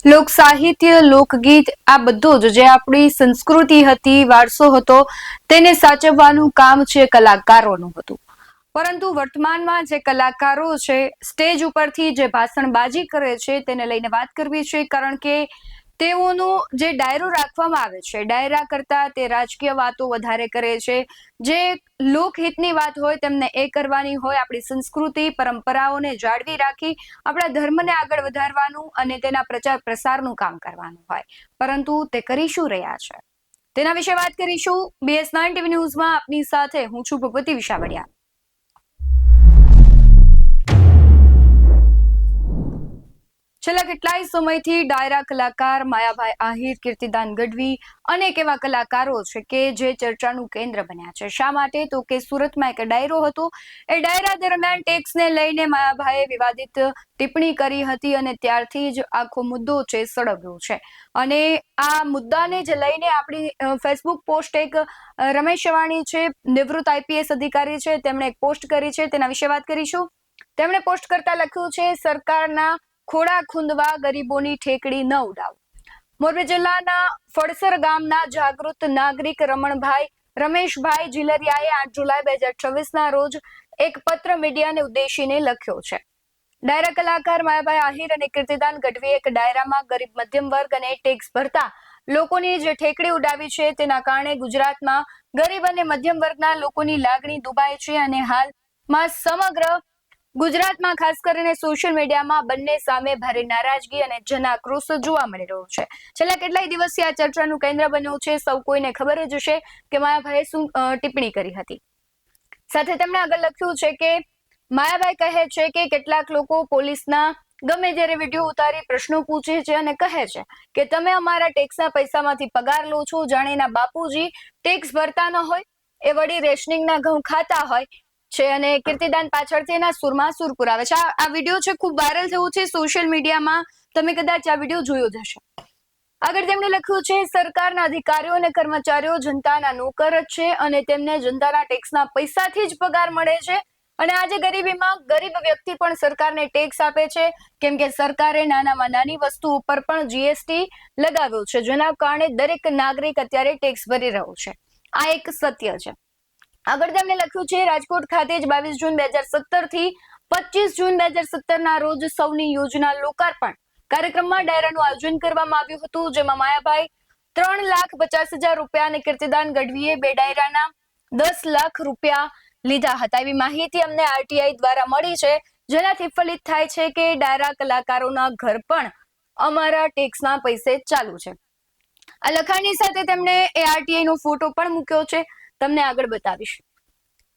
લોક સાહિત્ય, લોકગીત આ બધું જ જે આપણી સંસ્કૃતિ હતી, વારસો હતો, તેને સાચવવાનું કામ છે કલાકારોનું હતું. પરંતુ વર્તમાનમાં જે કલાકારો છે સ્ટેજ ઉપરથી જે ભાષણબાજી કરે છે તેને લઈને વાત કરવી છે, કારણ કે તેઓનો જે ડાયરો રાખવામાં આવે છે, ડાયરા કરતા તે રાજકીય વાતો વધારે કરે છે. જે લોકહિતની વાત હોય તેમને એ કરવાની હોય, આપણી સંસ્કૃતિ પરંપરાઓને જાળવી રાખી આપણા ધર્મને આગળ વધારવાનું અને તેના પ્રચાર પ્રસારનું કામ કરવાનું હોય, પરંતુ તે કરી શું રહ્યા છે તેના વિશે વાત કરીશું. BS9 TV ન્યૂઝમાં આપની સાથે હું છું ભગવતી વિશાવડિયા. છેલ્લા કેટલાય સમયથી ડાયરા કલાકાર માયાભાઈ આહિર, કીર્તિદાન ગઢવી અનેક એવા કલાકારો છે કે જે ચર્ચાનું કેન્દ્ર બન્યા છે. શા માટે? તો કે સુરતમાં એક ડાયરો હતો, એ ડાયરા દરમિયાન ટેક્સને લઈને માયાભાઈએ વિવાદિત ટિપ્પણી કરી હતી અને ત્યારથી જ આખો મુદ્દો છે સળગ્યો છે. અને આ મુદ્દાને જ લઈને આપણી ફેસબુક પોસ્ટ એક રમેશ ચવાણી છે, નિવૃત્ત IPS અધિકારી છે, તેમણે એક પોસ્ટ કરી છે, તેના વિશે વાત કરીશું. તેમણે પોસ્ટ કરતા લખ્યું છે, સરકારના ખોડા ખૂંદવા ગરીબોની ઠેકડી ન ઉડાવ. મોરબી જિલ્લાના ફળસર ગામના જાગૃત નાગરિક રમણભાઈ રમેશભાઈ જીલરિયાએ 8 જુલાઈ 2026 ના રોજ એક પત્ર મીડિયાને ઉદ્દેશીને લખ્યો છે. ડાયરા કલાકાર માયાભાઈ આહિર અને કીર્તિદાન ગઢવી એક ડાયરામાં ગરીબ મધ્યમ વર્ગ અને ટેક્સ ભરતા લોકોની જે ઠેકડી ઉડાવી છે, તેના કારણે ગુજરાતમાં ગરીબ અને મધ્યમ વર્ગના લોકોની લાગણી દુભાય છે અને હાલમાં સમગ્ર ગુજરાતમાં ખાસ કરીને સોશિયલ મીડિયામાં બંને સામે ભારે નારાજગી અને જનાક્રોશ જોવા મળી રહ્યો છે. છેલ્લા કેટલાય દિવસથી આ ચર્ચાનું કેન્દ્ર બન્યું છે. સૌ કોઈને ખબર જ હશે કે માયાભાઈએ શું ટિપ્પણી કરી હતી. સાથે તેમણે આગળ લખ્યું છે કે માયાભાઈ કહે છે કે કેટલાક લોકો પોલીસના ગમે ત્યારે વિડીયો ઉતારી પ્રશ્નો પૂછે છે અને કહે છે કે તમે અમારા ટેક્સના પૈસામાંથી પગાર લો છો, જાણે એના બાપુજી ટેક્સ ભરતા ન હોય, એ વળી રેશનિંગના ઘઉં ખાતા હોય છે અને કીર્તિદાન પાછળથી એના સુરમાં સુર પુરાવે છે. આ વિડીયો છે ખૂબ વાયરલ થયો છે સોશિયલ મીડિયામાં, તમે કદાચ આ વિડીયો જોયો જ હશે. આગળ તેમણે લખ્યું છે, સરકારના અધિકારીઓ અને કર્મચારીઓ જનતાના નોકર જ છે અને તેમને જનતાના ટેક્સના પૈસાથી જ પગાર મળે છે. અને આજે ગરીબીમાં ગરીબ વ્યક્તિ પણ સરકારને ટેક્સ આપે છે, કેમ કે સરકારે નાનામાં નાની વસ્તુ ઉપર પણ GST લગાવ્યો છે, જેના કારણે દરેક નાગરિક અત્યારે ટેક્સ ભરી રહ્યો છે. આ એક સત્ય છે. આગળ તેમણે લખ્યું છે, રાજકોટ ખાતે જ 22 જૂન 2017 થી 25 જૂન 2017 ના રોજ સૌની યોજના લોકાર્પણ કાર્યક્રમમાં ડાયરાનું આયોજન કરવામાં આવ્યું હતું, જેમાં માયાભાઈ 3,50,000 રૂપિયા અને કીર્તિદાન ગઢવીએ બે ડાયરાના 10 લાખ રૂપિયા લીધા હતા. એવી માહિતી અમને RTI દ્વારા મળી છે, જેનાથી ફલિત થાય છે કે ડાયરા કલાકારોના ઘર પણ અમારા ટેક્સના પૈસે ચાલુ છે. આ લખાણની સાથે તેમણે RTI નો ફોટો પણ મૂક્યો છે, તમને આગળ બતાવીશ.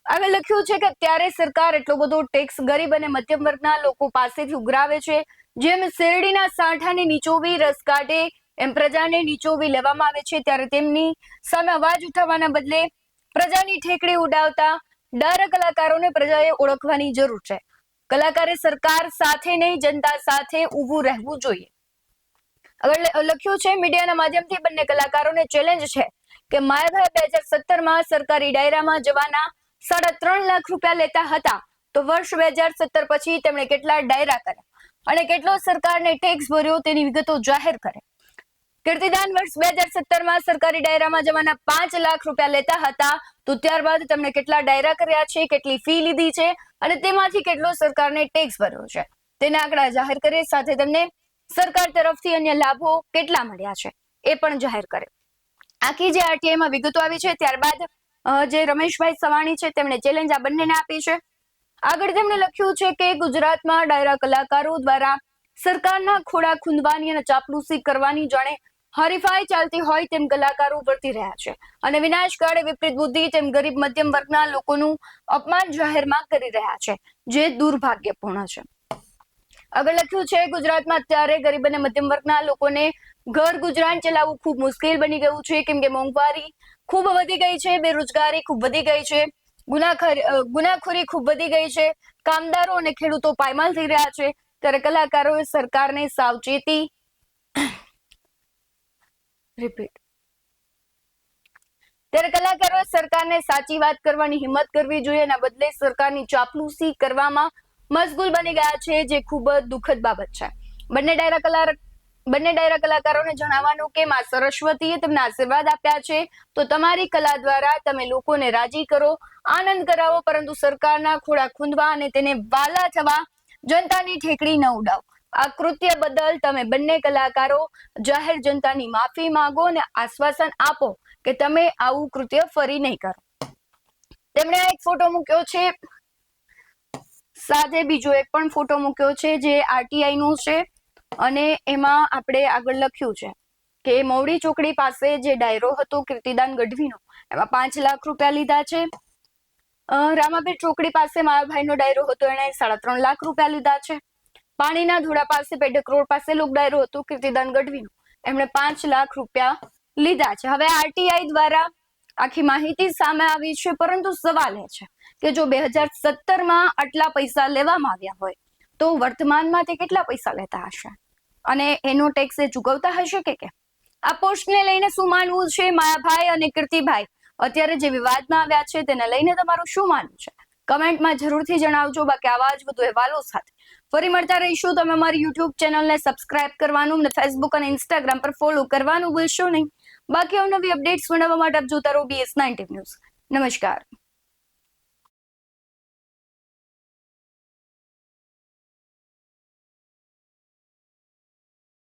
આગળ લખ્યું છે કે અત્યારે સરકાર એટલો બધો ટેક્સ ગરીબ અને મધ્યમ વર્ગના લોકો પાસેથી ઉઘરાવે છે, જેમ શેરડીના સાંઠાને નીચોવી રસ કાઢે એમ પ્રજાને નીચોવી લેવામાં આવે છે, ત્યારે તેમની સામે અવાજ ઉઠાવવાના બદલે પ્રજાની ઠેકડી ઉડાવતા ડાયરા કલાકારોને પ્રજાએ ઓળખવાની જરૂર છે. કલાકારે સરકાર સાથે નહીં, જનતા સાથે ઊભું રહેવું જોઈએ. આગળ લખ્યું છે, મીડિયાના માધ્યમથી બંને કલાકારોને ચેલેન્જ છે કે માયાભાઈ 2017માં સરકારી ડાયરામાં જવાના 3.5 લાખ રૂપિયા લેતા હતા, તો વર્ષ 2017 પછી તેમણે કેટલા ડાયરા કર્યા અને કેટલો સરકારને ટેક્સ ભર્યો તેની વિગતો જાહેર કરે. કીર્તિદાન વર્ષ 2017માં સરકારી ડાયરામાં જવાના 5 લાખ રૂપિયા લેતા હતા, તો ત્યારબાદ તેમણે કેટલા ડાયરા કર્યા છે, કેટલી ફી લીધી છે અને તેમાંથી કેટલો સરકારને ટેક્સ ભર્યો છે, તેના આંકડા જાહેર કરે. સાથે તેમને સરકાર તરફથી અન્ય લાભો કેટલા મળ્યા છે એ પણ જાહેર કરે. આખી જે RTIમાં વિગતો આવી છે, ત્યારબાદ જે રમેશભાઈ સવાણી છે તેમણે ચેલેન્જ આ બંનેને આપી છે. આગળ તેમણે લખ્યું છે કે ગુજરાતમાં ડાયરા કલાકારો દ્વારા સરકારના ખોડા ખૂંદવાની અને ચાપલૂસી કરવાની જાણે હરીફાઈ ચાલતી હોય તેમ કલાકારો વર્તી રહ્યા છે અને વિનાશકાળે વિપરીત બુદ્ધિ તેમ ગરીબ મધ્યમ વર્ગના લોકોનું અપમાન જાહેરમાં કરી રહ્યા છે, જે દુર્ભાગ્યપૂર્ણ છે. આગળ લખ્યું છે, ગુજરાતમાં અત્યારે ગરીબ અને મધ્યમ વર્ગના લોકોને ઘર ગુજરાન ચલાવવું ખૂબ મુશ્કેલ બની ગયું છે, કેમ કે મોંઘવારી ખૂબ વધી ગઈ છે, બેરોજગારી ખૂબ વધી ગઈ છે, ગુનાખોરી ખૂબ વધી ગઈ છે, કામદારો અને ખેડૂતો પાયમાલ થઈ રહ્યા છે. ત્યારે કલાકારોએ સરકારને સાવચેતી ત્યારે કલાકારોએ સરકારને સાચી વાત કરવાની હિંમત કરવી જોઈએ, એના બદલે સરકારની ચાપલૂસી કરવામાં મશગુલ બની ગયા છે, જે ખૂબ જ દુઃખદ બાબત છે. બંને ડાયરા બંને ડાયરા કલાકારોને જણાવવાનું કે માં સરસ્વતીએ તમને આશીર્વાદ આપ્યા છે, તો તમારી કલા દ્વારા તમે લોકોને રાજી કરો, આનંદ કરાવો, પરંતુ સરકારના ખોળા ખૂંદવા અને તેને વાલા થવા જનતાની ઠેકડી ન ઉડાવો. આ કૃત્ય બદલ તમે બંને કલાકારો જાહેર જનતાની માફી માંગો અને આશ્વાસન આપો કે તમે આવું કૃત્ય ફરી નહીં કરો. તેમણે એક ફોટો મૂક્યો છે, સાથે બીજો એક પણ ફોટો મૂક્યો છે જે આરટીઆઈ નો છે, અને એમાં આપણે આગળ લખ્યું છે કે મવડી ચોકડી પાસે જે ડાયરો હતો કીર્તિદાન ગઢવીનો, એમાં 5 લાખ રૂપિયા લીધા છે. રામાપીર ચોકડી પાસે માયાભાઈનો ડાયરો હતો, એણે 3.5 લાખ રૂપિયા લીધા છે. પાણીના ધોળા પાસે પેઢે કરોડ પાસે લોક ડાયરો હતો કીર્તિદાન ગઢવીનો, એમણે 5 લાખ રૂપિયા લીધા છે. હવે આરટીઆઈ દ્વારા આખી માહિતી સામે આવી છે, પરંતુ સવાલ એ છે કે જો 2017માં આટલા પૈસા લેવામાં આવ્યા હોય તો વર્તમાનમાં તે કેટલા પૈસા લેતા હશે અને એનો ટેક્સ એ ચૂકવતા હશે કે કેમ? આ પોસ્ટને લઈને શું માનવું છે માયાભાઈ અને કીર્તિભાઈ? અત્યારે જે વિવાદમાં આવ્યા છે તેને લઈને તમારું શું માનવું છે? કમેન્ટમાં જરૂરથી જણાવજો. બાકી આવા જ વધુ અહેવાલો સાથે ફરી મળતા રહીશું. તમે અમારી યુટ્યુબ ચેનલને સબસ્ક્રાઇબ કરવાનું અને ફેસબુક અને ઇન્સ્ટાગ્રામ પર ફોલો કરવાનું ભૂલશો નહીં. બાકી અવનવી અપડેટ્સ મેળવવા માટે આપ જોતા રહો BS19 ન્યૂઝ. નમસ્કાર.